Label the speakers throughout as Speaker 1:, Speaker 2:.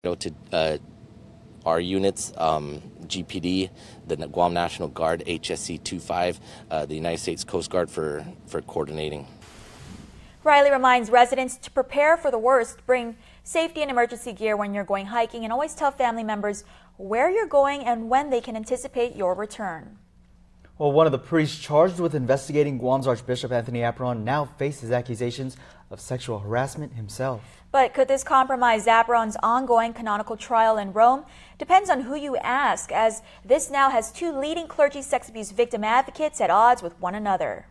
Speaker 1: to our units, GPD, the Guam National Guard, HSC-25, the United States Coast Guard for coordinating.
Speaker 2: Riley reminds residents to prepare for the worst, bring safety and emergency gear when you're going hiking, and always tell family members where you're going and when they can anticipate your return.
Speaker 3: Well, one of the priests charged with investigating Guam's Archbishop Anthony Apron now faces accusations of sexual harassment himself.
Speaker 2: But could this compromise Apron's ongoing canonical trial in Rome? Depends on who you ask, as this now has two leading clergy sex abuse victim advocates at odds with one another.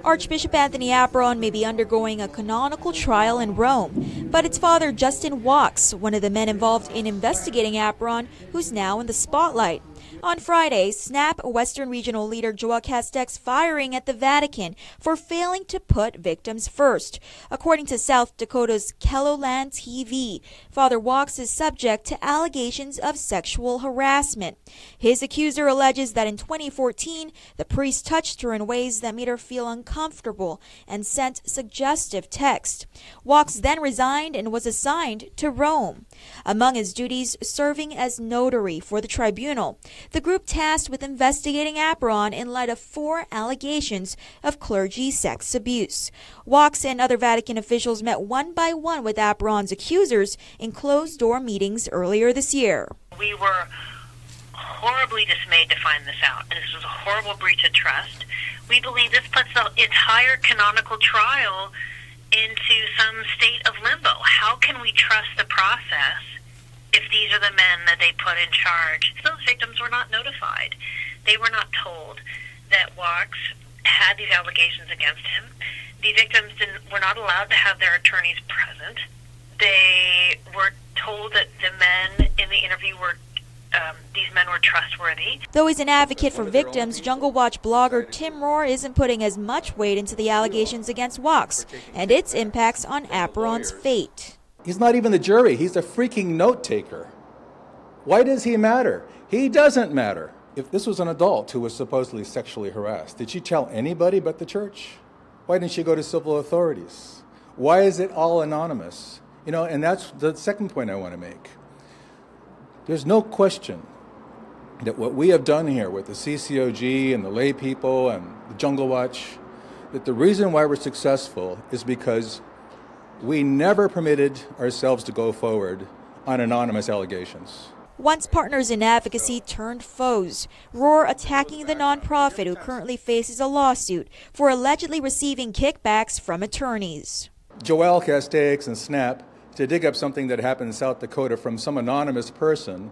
Speaker 2: Archbishop Anthony Apron may be undergoing a canonical trial in Rome, but it's Father Justin Walks, one of the men involved in investigating Apron, who's now in the spotlight. On Friday, SNAP Western Regional Leader Joel Castex firing at the Vatican for failing to put victims first. According to South Dakota's Kelloland TV, Father Walks is subject to allegations of sexual harassment. His accuser alleges that in 2014, the priest touched her in ways that made her feel uncomfortable and sent suggestive text. Walks then resigned and was assigned to Rome. Among his duties, serving as notary for the tribunal. The group tasked with investigating Apron in light of 4 allegations of clergy sex abuse. Walks and other Vatican officials met one by one with Apron's accusers in closed-door meetings earlier this year.
Speaker 4: We were horribly dismayed to find this out, and this was a horrible breach of trust. We believe this puts the entire canonical trial into some state of limbo. How can we trust the process if these are the men that they put in charge? Those victims were not notified. They were not told that Walks had these allegations against him. The victims were not allowed to have their attorneys present. They were told that the men in the interview were these men were trustworthy.
Speaker 2: Though he's an advocate for victims, Jungle Watch blogger Tim Rohr isn't putting as much weight into the allegations against Walks and its impacts on Apron's fate.
Speaker 5: He's not even the jury. He's a freaking note taker. Why does he matter? He doesn't matter. If this was an adult who was supposedly sexually harassed, did she tell anybody but the church? Why didn't she go to civil authorities? Why is it all anonymous? You know, and that's the second point I want to make. There's no question that what we have done here with the CCOG and the lay people and the Jungle Watch, that the reason why we're successful is because we never permitted ourselves to go forward on anonymous allegations.
Speaker 2: Once partners in advocacy turned foes, Rohr attacking the nonprofit who currently faces a lawsuit for allegedly receiving kickbacks from attorneys.
Speaker 5: Joel Castex and SNAP, to dig up something that happened in South Dakota from some anonymous person,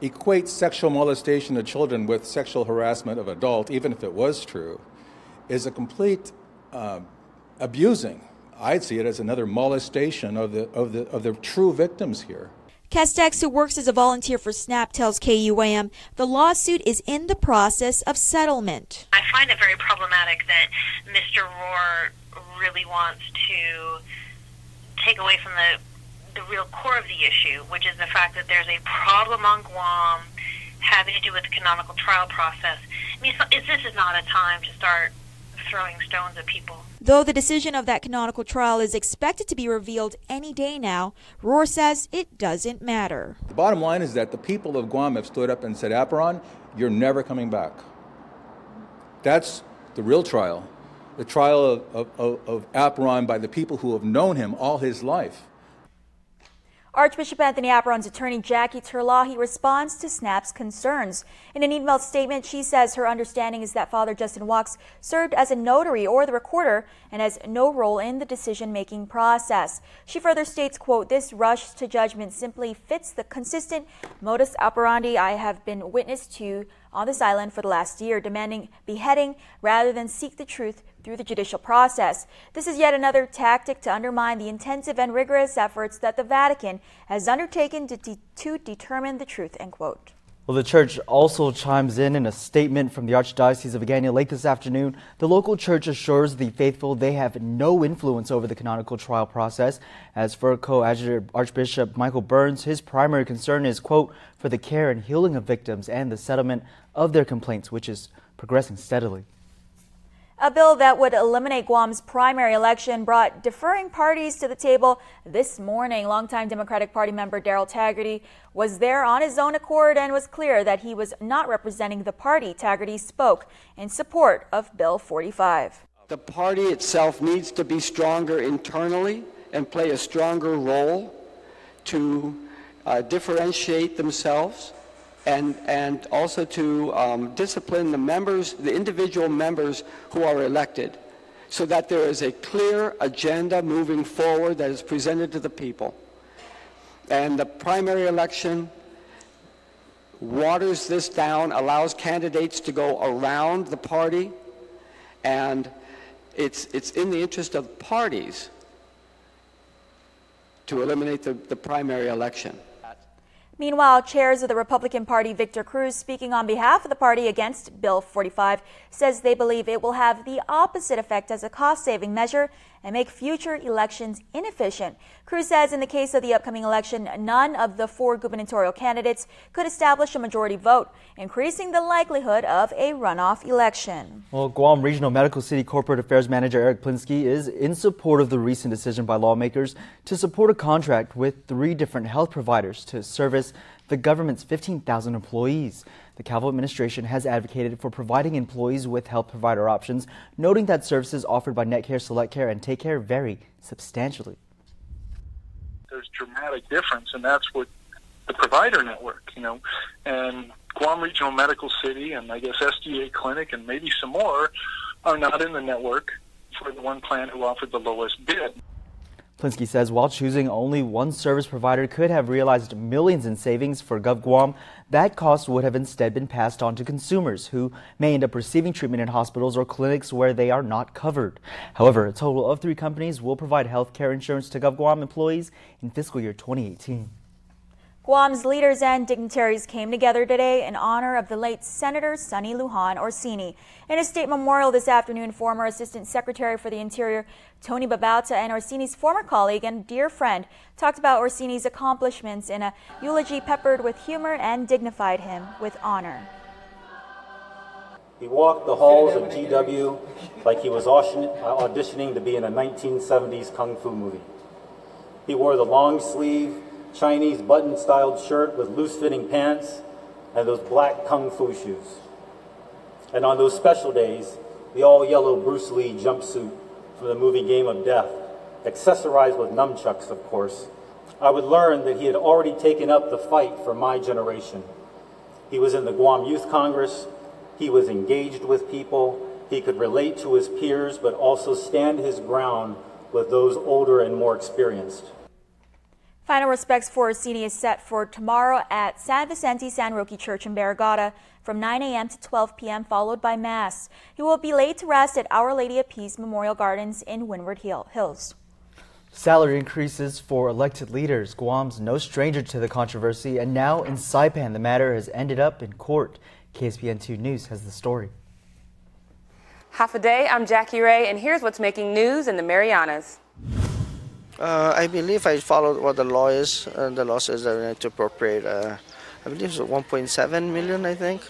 Speaker 5: equates sexual molestation of children with sexual harassment of adult, even if it was true, is a complete abusing. I'd see it as another molestation of the true victims here.
Speaker 2: Castex, who works as a volunteer for SNAP, tells KUAM the lawsuit is in the process of settlement.
Speaker 4: I find it very problematic that Mr. Rohr really wants to take away from the real core of the issue, which is the fact that there's a problem on Guam having to do with the canonical trial process. I mean, this is not a time to start throwing stones at people.
Speaker 2: Though the decision of that canonical trial is expected to be revealed any day now, Rohr says it doesn't matter.
Speaker 5: The bottom line is that the people of Guam have stood up and said, Apron, you're never coming back. That's the real trial. The trial of Apron by the people who have known him all his life.
Speaker 2: Archbishop Anthony Apron's attorney Jackie Terlahi responds to SNAP's concerns. In an email statement, she says her understanding is that Father Justin Walks served as a notary or the recorder and has no role in the decision-making process. She further states, quote, "This rush to judgment simply fits the consistent modus operandi I have been witness to on this island for the last year, demanding beheading rather than seek the truth through the judicial process. This is yet another tactic to undermine the intensive and rigorous efforts that the Vatican has undertaken to determine the truth," end quote.
Speaker 3: Well, the church also chimes in a statement from the Archdiocese of Agana late this afternoon. The local church assures the faithful they have no influence over the canonical trial process. As for co-adjutant Archbishop Michael Burns, his primary concern is, quote, for the care and healing of victims and the settlement of their complaints, which is progressing steadily.
Speaker 2: A bill that would eliminate Guam's primary election brought differing parties to the table this morning. Longtime Democratic Party member Darrell Taggarty was there on his own accord and was clear that he was not representing the party. Taggarty spoke in support of Bill 45.
Speaker 6: The party itself needs to be stronger internally and play a stronger role to differentiate themselves and also to discipline the members, the individual members who are elected, so that there is a clear agenda moving forward that is presented to the people. And the primary election waters this down, allows candidates to go around the party, and it's in the interest of parties to eliminate the primary election.
Speaker 2: Meanwhile, chairs of the Republican Party, Victor Cruz, speaking on behalf of the party against Bill 45, says they believe it will have the opposite effect as a cost-saving measure and make future elections inefficient. Cruz says in the case of the upcoming election, none of the 4 gubernatorial candidates could establish a majority vote, increasing the likelihood of a runoff election.
Speaker 3: Well, Guam Regional Medical City Corporate Affairs Manager Eric Plinsky is in support of the recent decision by lawmakers to support a contract with 3 different health providers to service the government's 15,000 employees. The Calvo administration has advocated for providing employees with health provider options, noting that services offered by NetCare, SelectCare, and TakeCare vary substantially.
Speaker 7: There's dramatic difference, and that's what the provider network, and Guam Regional Medical City and I guess SDA Clinic and maybe some more are not in the network for the one plan who offered the lowest bid.
Speaker 3: Plinsky says while choosing only one service provider could have realized millions in savings for GovGuam, that cost would have instead been passed on to consumers who may end up receiving treatment in hospitals or clinics where they are not covered. However, a total of 3 companies will provide health care insurance to GovGuam employees in fiscal year 2018.
Speaker 2: Guam's leaders and dignitaries came together today in honor of the late Senator Sonny Lujan Orsini. In a state memorial this afternoon, former Assistant Secretary for the Interior Tony Babauta and Orsini's former colleague and dear friend talked about Orsini's accomplishments in a eulogy peppered with humor and dignified him with honor.
Speaker 8: He walked the halls of GW like he was auditioning to be in a 1970s kung fu movie. He wore the long sleeve Chinese button-styled shirt with loose-fitting pants and those black kung fu shoes. And on those special days, the all-yellow Bruce Lee jumpsuit from the movie Game of Death, accessorized with nunchucks, of course. I would learn that he had already taken up the fight for my generation. He was in the Guam Youth Congress. He was engaged with people. He could relate to his peers, but also stand his ground with those older and more experienced.
Speaker 2: Final respects for Orsini is set for tomorrow at San Vicente San Roque Church in Barrigada from 9 a.m. to 12 p.m. followed by Mass. He will be laid to rest at Our Lady of Peace Memorial Gardens in Windward Hills.
Speaker 3: Salary increases for elected leaders. Guam's no stranger to the controversy, and now in Saipan the matter has ended up in court. KSPN 2 News has the story.
Speaker 9: Half a day, I'm Jackie Ray, and here's what's making news in the Marianas.
Speaker 10: I believe I followed what the law is. The law says that we need to appropriate, I believe it's 1.7 million, I think,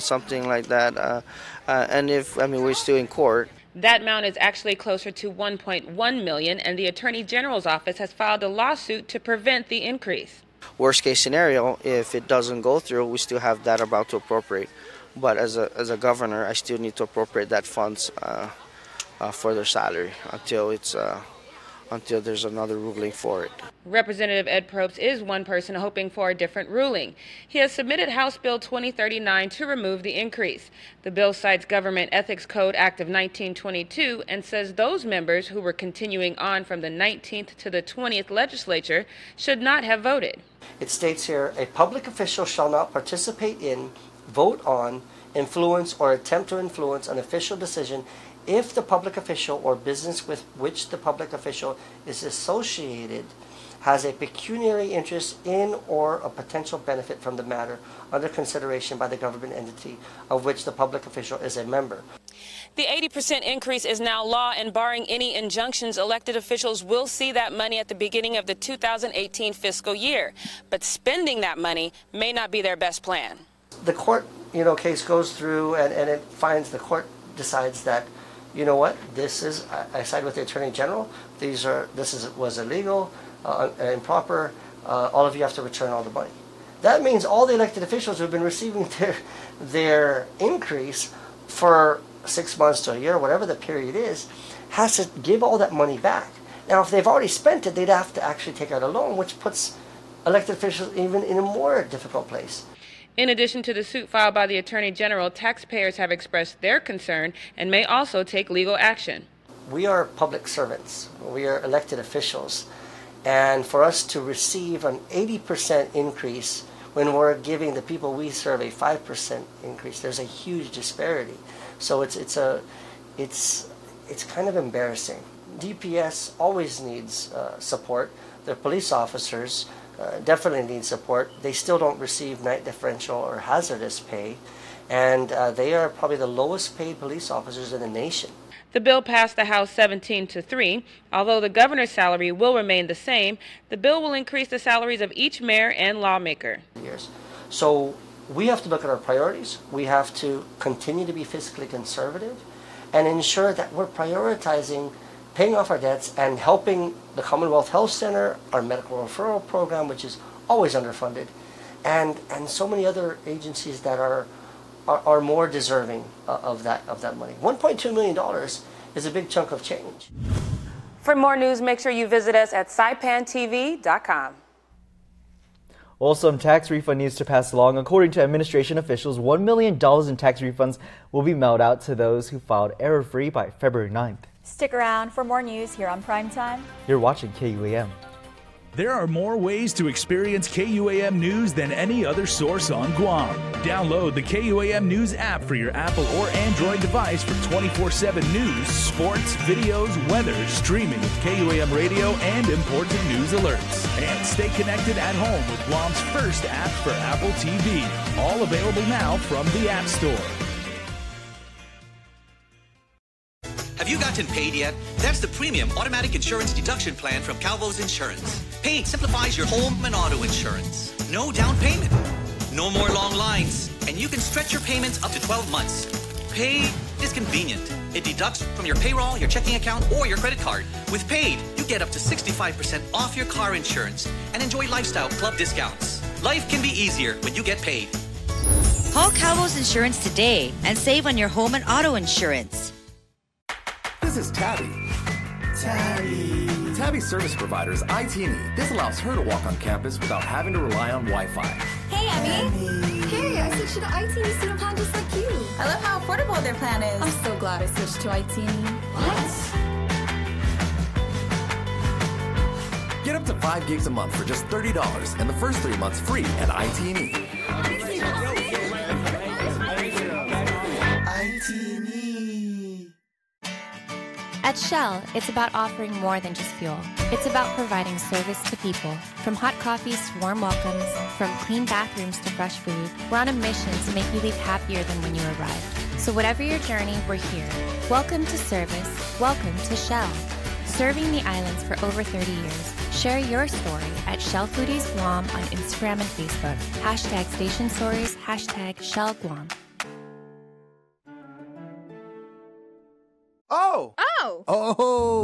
Speaker 10: something like that. And we're still in court.
Speaker 9: That amount is actually closer to 1.1 million, and the Attorney General's office has filed a lawsuit to prevent the increase.
Speaker 10: Worst case scenario, if it doesn't go through, we still have that about to appropriate. But as a governor, I still need to appropriate that funds for their salary until there's another ruling for it.
Speaker 9: Representative Ed Probst is one person hoping for a different ruling. He has submitted House Bill 2039 to remove the increase. The bill cites Government Ethics Code Act of 1922 and says those members who were continuing on from the 19th to the 20th legislature should not have voted.
Speaker 11: It states here, a public official shall not participate in, vote on, influence, or attempt to influence an official decision if the public official or business with which the public official is associated has a pecuniary interest in or a potential benefit from the matter under consideration by the government entity of which the public official is a member.
Speaker 9: The 80% increase is now law, and barring any injunctions, elected officials will see that money at the beginning of the 2018 fiscal year. But spending that money may not be their best plan.
Speaker 11: The court, case goes through and it finds, the court decides that you know what, I side with the Attorney General, was illegal, improper, all of you have to return all the money. That means all the elected officials who have been receiving their increase for 6 months to a year, whatever the period is, has to give all that money back. Now, if they've already spent it, they'd have to actually take out a loan, which puts elected officials even in a more difficult place.
Speaker 9: In addition to the suit filed by the Attorney General, taxpayers have expressed their concern and may also take legal action.
Speaker 11: We are public servants. We are elected officials. And for us to receive an 80% increase when we're giving the people we serve a 5% increase, there's a huge disparity. So it's kind of embarrassing. DPS always needs support. The police officers definitely need support. They still don't receive night differential or hazardous pay, and they are probably the lowest paid police officers in the nation.
Speaker 9: The bill passed the House 17-3. Although the governor's salary will remain the same, the bill will increase the salaries of each mayor and lawmaker.
Speaker 11: So we have to look at our priorities. We have to continue to be fiscally conservative and ensure that we're prioritizing paying off our debts and helping the Commonwealth Health Center, our medical referral program, which is always underfunded, and so many other agencies that are more deserving of that money. $1.2 million is a big chunk of change.
Speaker 9: For more news, make sure you visit us at saipantv.com.
Speaker 3: Well, some tax refund news to pass along. According to administration officials, $1 million in tax refunds will be mailed out to those who filed error-free by February 9th.
Speaker 2: Stick around for more news here on Primetime.
Speaker 3: You're watching KUAM.
Speaker 12: There are more ways to experience KUAM News than any other source on Guam. Download the KUAM News app for your Apple or Android device for 24/7 news, sports, videos, weather, streaming with KUAM radio, and important news alerts. And stay connected at home with Guam's first app for Apple TV. All available now from the App Store.
Speaker 13: Have you gotten paid yet? That's the premium automatic insurance deduction plan from Calvo's Insurance. Paid simplifies your home and auto insurance. No down payment. No more long lines. And you can stretch your payments up to 12 months. Paid is convenient. It deducts from your payroll, your checking account, or your credit card. With Paid, you get up to 65% off your car insurance and enjoy lifestyle club discounts. Life can be easier when you get paid.
Speaker 14: Call Calvo's Insurance today and save on your home and auto insurance.
Speaker 15: This is Tabby. Tabby's service provider is IT&E. This allows her to walk on campus without having to rely on Wi-Fi.
Speaker 16: Hey, Abby. Hey, I switched to the IT&E student plan just like you. I love how affordable their plan is. I'm so glad I switched to IT&E. What?
Speaker 15: Get up to 5 gigs a month for just $30 and the first 3 months free at IT&E.
Speaker 17: At Shell, it's about offering more than just fuel. It's about providing service to people. From hot coffees to warm welcomes, from clean bathrooms to fresh food, we're on a mission to make you leave happier than when you arrived. So whatever your journey, we're here. Welcome to service. Welcome to Shell. Serving the islands for over 30 years. Share your story at Shell Foodies Guam on Instagram and Facebook. Hashtag Station Stories, hashtag Shell Guam.
Speaker 18: Oh!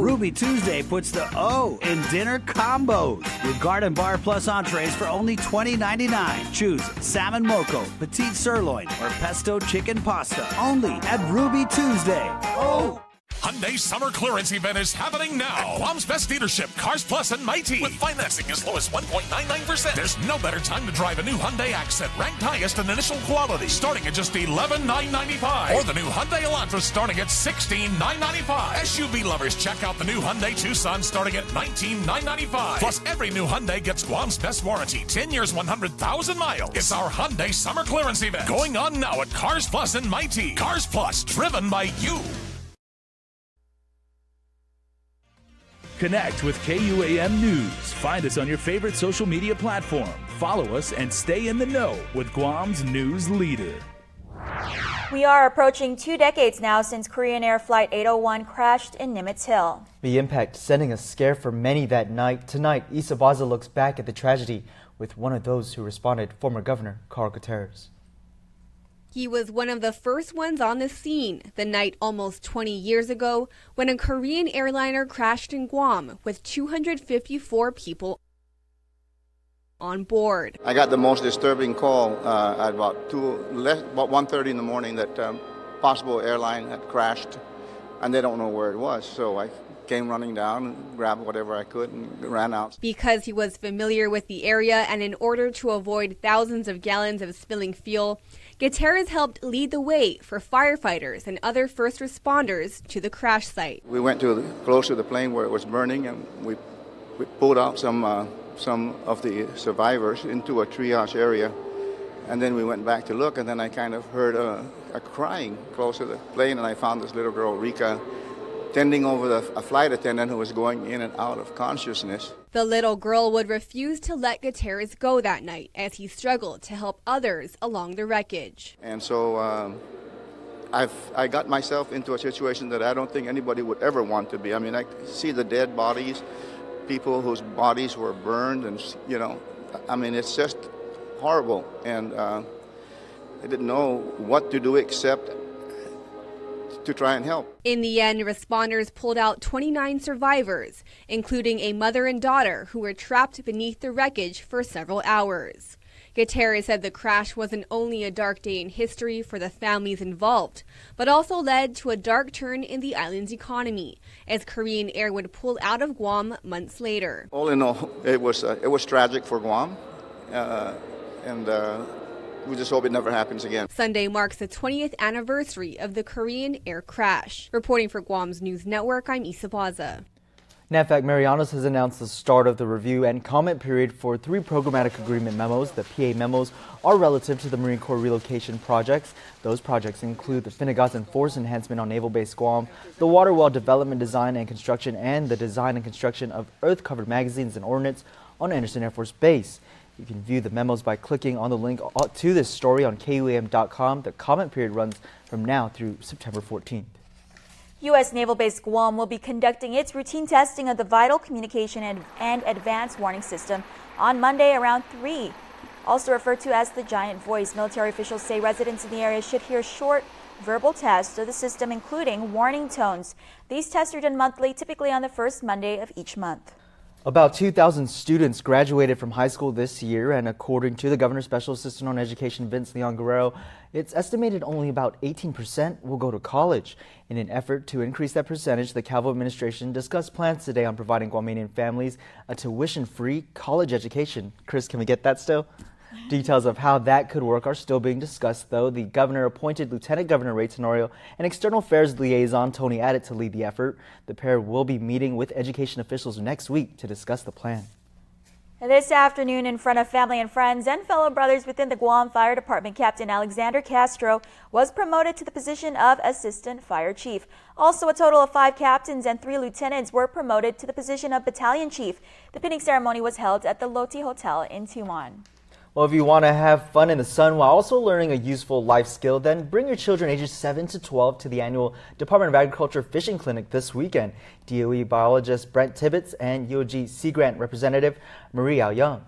Speaker 18: Ruby Tuesday puts the O in dinner combos with Garden Bar Plus entrees for only $20.99. Choose salmon moco, petite sirloin, or pesto chicken pasta. Only at Ruby Tuesday. Oh!
Speaker 19: Hyundai's summer clearance event is happening now. Guam's best dealership, Cars Plus and Mighty. With financing as low as 1.99%. There's no better time to drive a new Hyundai Accent, ranked highest in initial quality, starting at just $11,995. Or the new Hyundai Elantra starting at $16,995. SUV lovers, check out the new Hyundai Tucson starting at $19,995. Plus, every new Hyundai gets Guam's best warranty, 10 years, 100,000 miles. It's our Hyundai summer clearance event going on now at Cars Plus and Mighty. Cars Plus, driven by you.
Speaker 12: Connect with KUAM News. Find us on your favorite social media platform. Follow us and stay in the know with Guam's news leader.
Speaker 2: We are approaching 2 decades now since Korean Air Flight 801 crashed in Nimitz Hill.
Speaker 3: The impact sending a scare for many that night. Tonight, Issa Baza looks back at the tragedy with one of those who responded, former Governor Carl Gutierrez.
Speaker 20: He was one of the first ones on the scene the night almost 20 years ago when a Korean airliner crashed in Guam with 254 people on board.
Speaker 21: I got the most disturbing call at about 1:30 in the morning that possible airline had crashed, and they don't know where it was. So I came running down and grabbed whatever I could and ran out.
Speaker 20: Because he was familiar with the area and in order to avoid thousands of gallons of spilling fuel, Gutierrez helped lead the way for firefighters and other first responders to the crash site.
Speaker 21: We went close to the plane where it was burning, and we pulled out some of the survivors into a triage area, and then we went back to look, and then I kind of heard a crying close to the plane, and I found this little girl, Rika, tending over a flight attendant who was going in and out of consciousness.
Speaker 20: The little girl would refuse to let Gutierrez go that night as he struggled to help others along the wreckage.
Speaker 21: And so I got myself into a situation that I don't think anybody would ever want to be. I mean, I see the dead bodies, people whose bodies were burned, and I mean, it's just horrible. And I didn't know what to do except to try and help.
Speaker 20: In the end, responders pulled out 29 survivors, including a mother and daughter who were trapped beneath the wreckage for several hours. Gutierrez said the crash wasn't only a dark day in history for the families involved, but also led to a dark turn in the island's economy, as Korean Air would pull out of Guam months later.
Speaker 21: All in all, it was tragic for Guam, and we just hope it never happens again.
Speaker 20: Sunday marks the 20th anniversary of the Korean Air crash. Reporting for Guam's News Network, I'm Isa Plaza.
Speaker 3: NAVFAC Marianos has announced the start of the review and comment period for 3 programmatic agreement memos. The PA memos are relative to the Marine Corps relocation projects. Those projects include the Finnegassen Force Enhancement on Naval Base Guam, the water well development design and construction, and the design and construction of earth-covered magazines and ordnance on Anderson Air Force Base. You can view the memos by clicking on the link to this story on KUAM.com. The comment period runs from now through September 14th.
Speaker 2: U.S. Naval Base Guam will be conducting its routine testing of the Vital Communication and Advanced Warning System on Monday around 3. Also referred to as the Giant Voice, military officials say residents in the area should hear short verbal tests of the system, including warning tones. These tests are done monthly, typically on the first Monday of each month.
Speaker 3: About 2,000 students graduated from high school this year, and according to the Governor's Special Assistant on Education, Vince Leon Guerrero, it's estimated only about 18% will go to college. In an effort to increase that percentage, the Calvo administration discussed plans today on providing Guamanian families a tuition-free college education. Chris, can we get that still? Details of how that could work are still being discussed, though. The governor appointed Lieutenant Governor Ray Tenorio and External Affairs Liaison Tony Addett to lead the effort. The pair will be meeting with education officials next week to discuss the plan.
Speaker 2: This afternoon, in front of family and friends and fellow brothers within the Guam Fire Department, Captain Alexander Castro was promoted to the position of Assistant Fire Chief. Also, a total of 5 captains and 3 lieutenants were promoted to the position of Battalion Chief. The pinning ceremony was held at the Loti Hotel in Tumon.
Speaker 3: Well, if you want to have fun in the sun while also learning a useful life skill, then bring your children ages 7 to 12 to the annual Department of Agriculture Fishing Clinic this weekend. DOE biologist Brent Tibbetts and UOG Sea Grant representative Marie Ao Young.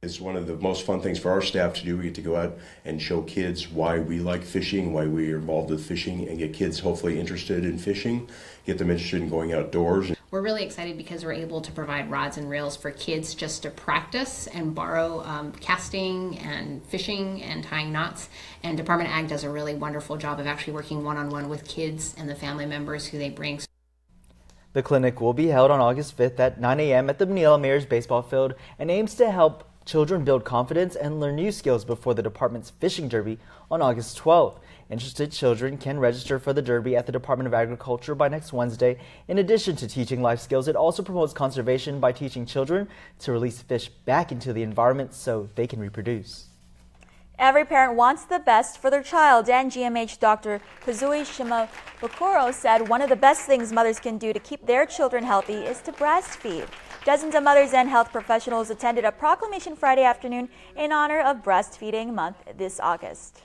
Speaker 22: It's one of the most fun things for our staff to do. We get to go out and show kids why we like fishing, why we are involved with fishing, and get kids hopefully interested in fishing, get them interested in going outdoors.
Speaker 23: We're really excited because we're able to provide rods and reels for kids just to practice and borrow casting and fishing and tying knots. And Department of Ag does a really wonderful job of actually working one-on-one with kids and the family members who they bring.
Speaker 3: The clinic will be held on August 5th at 9 a.m. at the Manila Mayor's baseball field and aims to help children build confidence and learn new skills before the department's fishing derby on August 12th. Interested children can register for the derby at the Department of Agriculture by next Wednesday. In addition to teaching life skills, it also promotes conservation by teaching children to release fish back into the environment so they can reproduce.
Speaker 2: Every parent wants the best for their child, and GMH Dr. Kazui Shimabukuro said one of the best things mothers can do to keep their children healthy is to breastfeed. Dozens of mothers and health professionals attended a proclamation Friday afternoon in honor of Breastfeeding Month this August.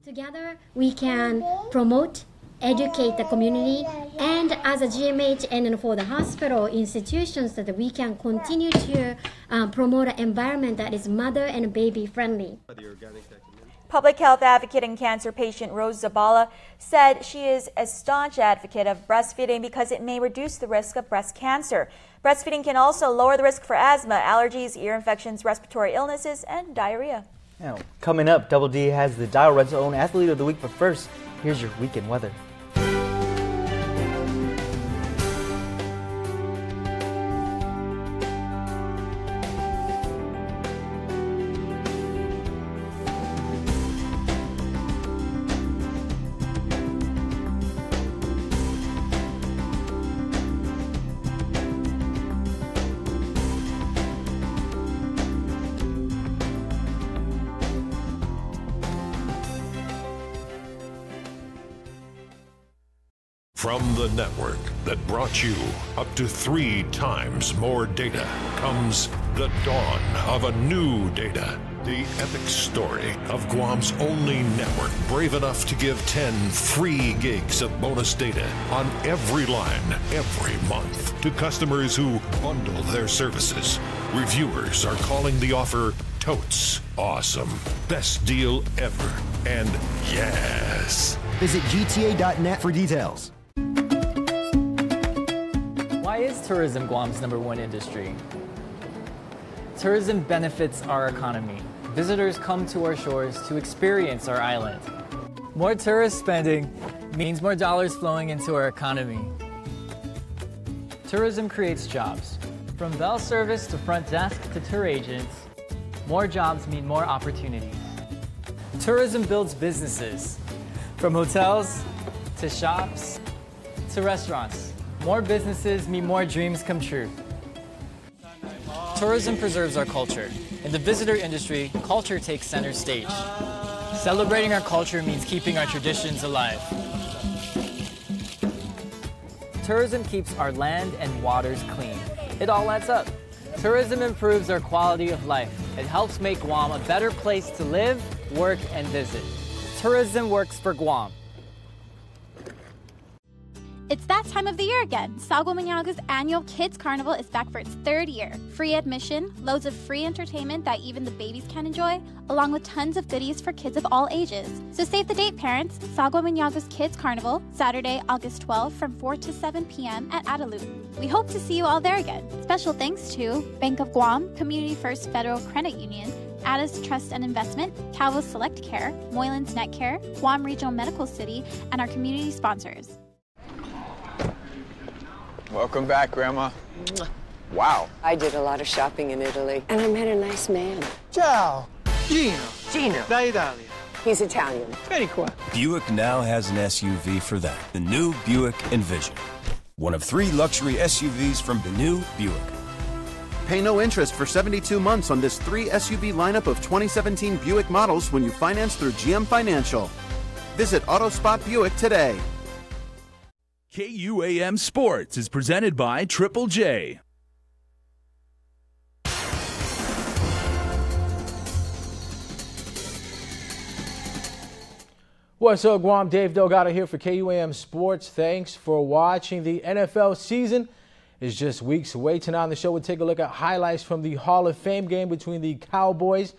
Speaker 24: Together, we can promote
Speaker 1: educate the community, and as a GMH and for the hospital institutions that we can continue to promote an environment that is mother and baby friendly.
Speaker 2: Public health advocate and cancer patient Rose Zabala said she is a staunch advocate of breastfeeding because it may reduce the risk of breast cancer. Breastfeeding can also lower the risk for asthma, allergies, ear infections, respiratory illnesses, and diarrhea.
Speaker 3: Now, coming up, Double D has the Dial Red's own Athlete of the Week, but first, here's your weekend weather.
Speaker 4: From the network that brought you up to 3 times more data comes the dawn of a new data. The epic story of Guam's only network brave enough to give 10 free gigs of bonus data on every line every month to customers who bundle their services. Reviewers are calling the offer totes awesome. Best deal ever. And yes.
Speaker 5: Visit gta.net for details.
Speaker 24: Why is tourism Guam's #1 industry? Tourism benefits our economy. Visitors come to our shores to experience our island. More tourist spending means more dollars flowing into our economy. Tourism creates jobs. From bell service to front desk to tour agents, more jobs mean more opportunities. Tourism builds businesses. From hotels to shops to restaurants. More businesses mean more dreams come true. Tourism preserves our culture. In the visitor industry, culture takes center stage. Celebrating our culture means keeping our traditions alive. Tourism keeps our land and waters clean. It all adds up. Tourism improves our quality of life. It helps make Guam a better place to live, work, and visit. Tourism works for Guam.
Speaker 25: It's that time of the year again. Saguamanaga's annual Kids Carnival is back for its 3rd year. Free admission, loads of free entertainment that even the babies can enjoy, along with tons of goodies for kids of all ages. So save the date, parents. Saguamanaga's Kids Carnival, Saturday, August 12th from 4 to 7 p.m. at Adelut. We hope to see you all there again. Special thanks to Bank of Guam, Community First Federal Credit Union, Addis Trust and Investment, Calvo Select Care, Moylan's Net Care, Guam Regional Medical City, and our community sponsors.
Speaker 26: Welcome back, Grandma. Wow.
Speaker 27: I did a lot of shopping in Italy, and I met a nice man.
Speaker 28: Ciao. Gino.
Speaker 27: Da
Speaker 28: Italia.
Speaker 27: He's Italian.
Speaker 28: Very cool.
Speaker 29: Buick now has an SUV for that. The new Buick Envision. One of 3 luxury SUVs from the new Buick.
Speaker 30: Pay no interest for 72 months on this 3 SUV lineup of 2017 Buick models when you finance through GM Financial. Visit AutoSpot Buick today.
Speaker 12: KUAM Sports is presented by Triple J.
Speaker 31: What's up, Guam? Dave Delgado here for KUAM Sports. Thanks for watching. The NFL season is just weeks away. Tonight on the show, we'll take a look at highlights from the Hall of Fame game between the Cowboys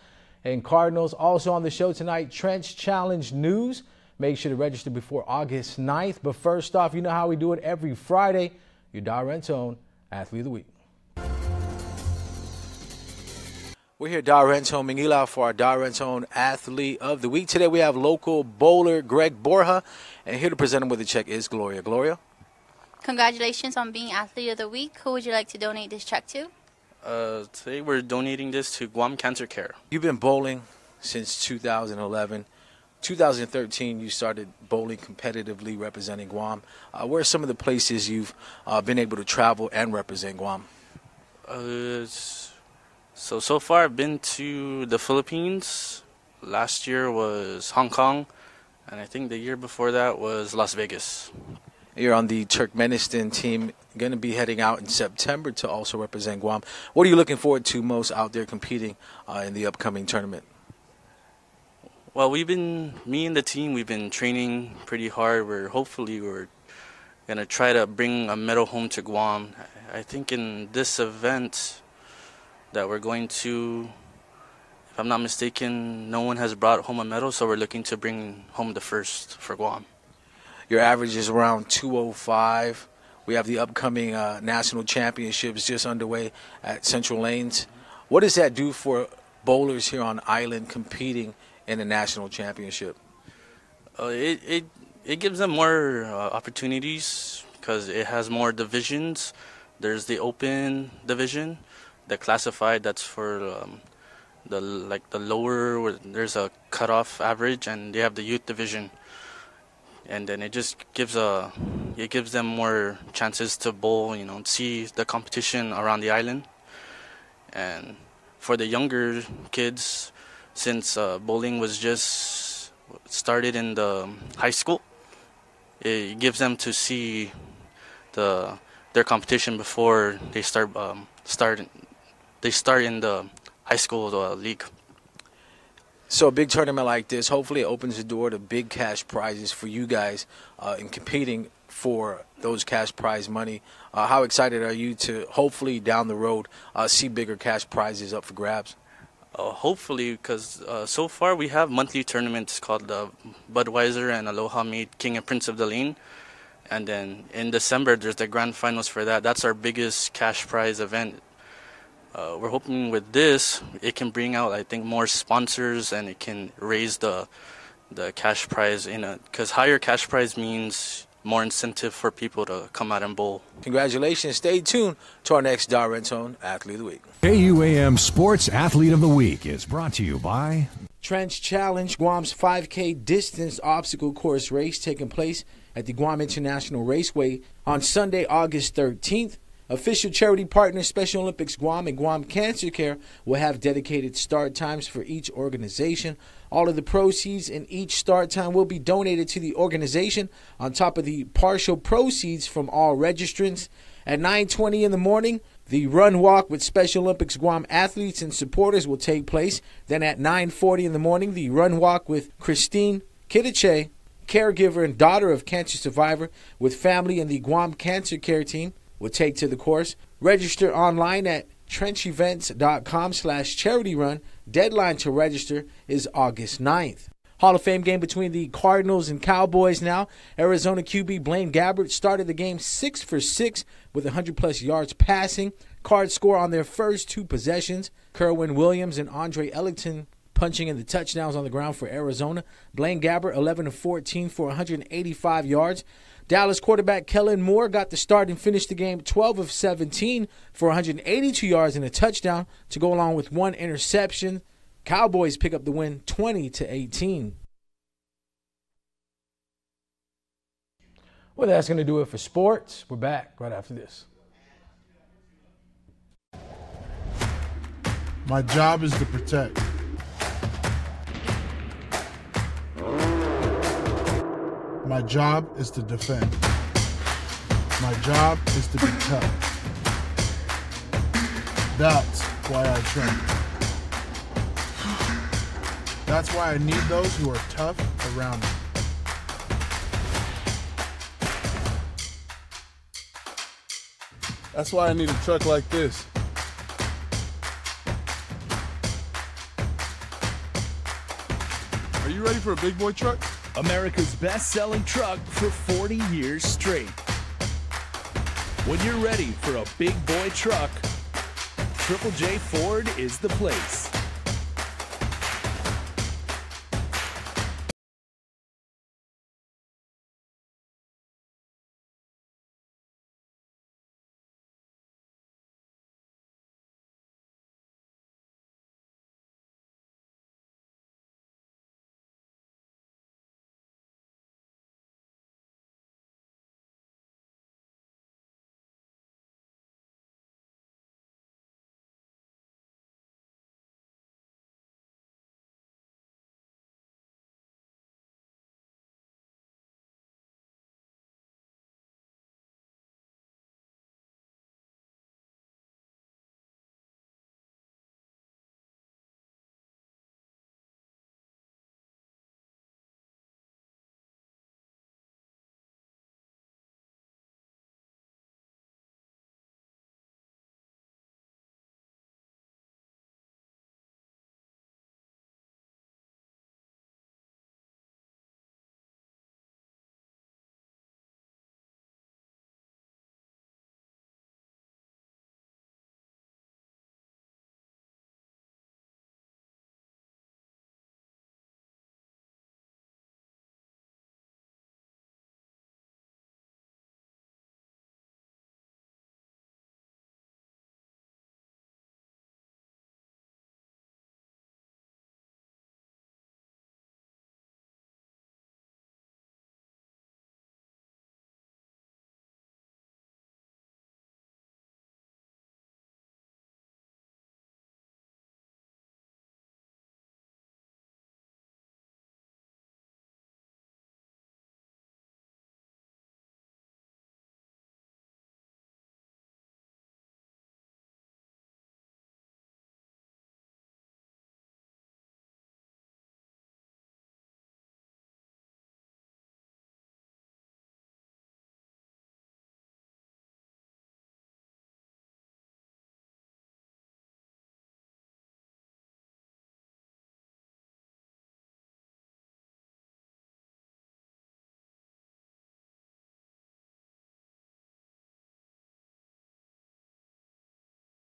Speaker 31: and Cardinals. Also on the show tonight, Trench Challenge news. Make sure to register before August 9th. But first off, you know how we do it every Friday. Your Darren's own Athlete of the Week.
Speaker 32: We're here, Darren's home Mingila, for our Darren's own Athlete of the Week. Today we have local bowler Greg Borja, and here to present him with a check is Gloria. Gloria?
Speaker 33: Congratulations on being Athlete of the Week. Who would you like to donate this check to?
Speaker 34: Today we're donating this to Guam Cancer Care.
Speaker 32: You've been bowling since 2011. 2013, you started bowling competitively representing Guam. Where are some of the places you've been able to travel and represent Guam?
Speaker 34: So far I've been to the Philippines. Last year was Hong Kong, and I think the year before that was Las Vegas.
Speaker 32: You're on the Turkmenistan team, going to be heading out in September to also represent Guam. What are you looking forward to most out there competing in the upcoming tournament?
Speaker 34: Well, me and the team, we've been training pretty hard. We're gonna try to bring a medal home to Guam. I think in this event that we're going to, if I'm not mistaken, no one has brought home a medal, so we're looking to bring home the first for Guam.
Speaker 32: Your average is around 205. We have the upcoming national championships just underway at Central Lanes. What does that do for bowlers here on island competing in the national championship?
Speaker 34: It gives them more opportunities because it has more divisions. There's the open division, the classified, that's for the lower, where there's a cutoff average, and they have the youth division. And then it just gives them more chances to bowl, see the competition around the island. And for the younger kids, since bowling was just started in the high school, it gives them to see their competition before they start in the high school league.
Speaker 32: So a big tournament like this, hopefully it opens the door to big cash prizes for you guys in competing for those cash prize money. How excited are you to hopefully down the road see bigger cash prizes up for grabs?
Speaker 34: Hopefully, because so far we have monthly tournaments called Budweiser and Aloha Made King and Prince of the Lane. And then in December, there's the grand finals for that. That's our biggest cash prize event. We're hoping with this, it can bring out, I think, more sponsors, and it can raise the cash prize because higher cash prize means more incentive for people to come out and bowl.
Speaker 32: Congratulations. Stay tuned to our next Darrenton Athlete of the Week.
Speaker 4: KUAM Sports Athlete of the Week is brought to you by
Speaker 31: Trench Challenge, Guam's 5K distance obstacle course race taking place at the Guam International Raceway on Sunday, August 13th. Official charity partners Special Olympics Guam and Guam Cancer Care will have dedicated start times for each organization. All of the proceeds in each start time will be donated to the organization on top of the partial proceeds from all registrants. At 9:20 in the morning, the run walk with Special Olympics Guam athletes and supporters will take place. Then at 9:40 in the morning, the run walk with Christine Kidache, caregiver and daughter of cancer survivor, with family and the Guam Cancer Care team, will take to the course. Register online at trenchevents.com/charity run. Deadline to register is August 9th. Hall of Fame game between the Cardinals and Cowboys now. Arizona QB Blaine Gabbert started the game 6 for 6 with 100-plus yards passing. Cards score on their first two possessions. Kerwin Williams and Andre Ellington punching in the touchdowns on the ground for Arizona. Blaine Gabbert 11 of 14 for 185 yards. Dallas quarterback Kellen Moore got the start and finished the game 12 of 17 for 182 yards and a touchdown to go along with one interception. Cowboys pick up the win 20-18. Well, that's going to do it for sports. We're back right after this.
Speaker 6: My job is to protect. My job is to defend. My job is to be tough. That's why I train. That's why I need those who are tough around me. That's why I need a truck like this. Are you ready for a big boy truck?
Speaker 12: America's best-selling truck for 40 years straight. When you're ready for a big boy truck, Triple J Ford is the place.